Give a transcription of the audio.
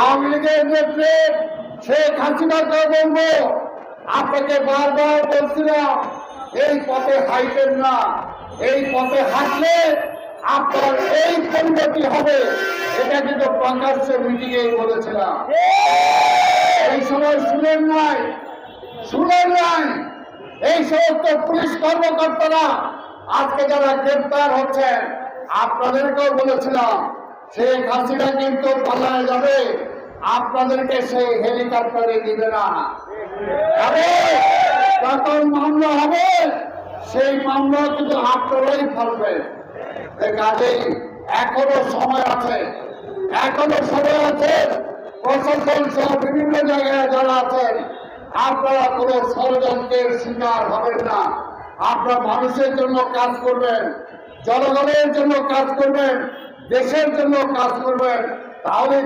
আওয়ামী লীগের নেত্রী শেখ হাসিনাকে বলবো, আপনাকে বারবার বলছিলাম এই পথে হাইটেন না, এই পথে হাঁটলে আপনার এই পরিণতি হবে। এটা কিন্তু প্রকাশ্য মিটিংয়ে বলেছিলাম। এই সময় শুনেন নাই। এই সমস্ত পুলিশ কর্মকর্তারা আজকে যারা গ্রেপ্তার হচ্ছেন, আপনাদেরকেও বলেছিলাম শেখ হাসিনা কিন্তু পালায় যাবে, আপনাদেরকে সেই হেলিকপ্টারে দিবে না। যখন মামলা হবে সেই মামলা কিন্তু আপনারাই ফেলবেন। কাজেই এখনো সময় আছে, প্রশাসন সহ বিভিন্ন জায়গায় যারা আছেন, আপনারা কোনো ষড়যন্ত্রের শিকার হবেন না। আপনারা মানুষের জন্য কাজ করবেন, জনগণের জন্য কাজ করবেন, দেশের জন্য কাজ করবেন, তাহলে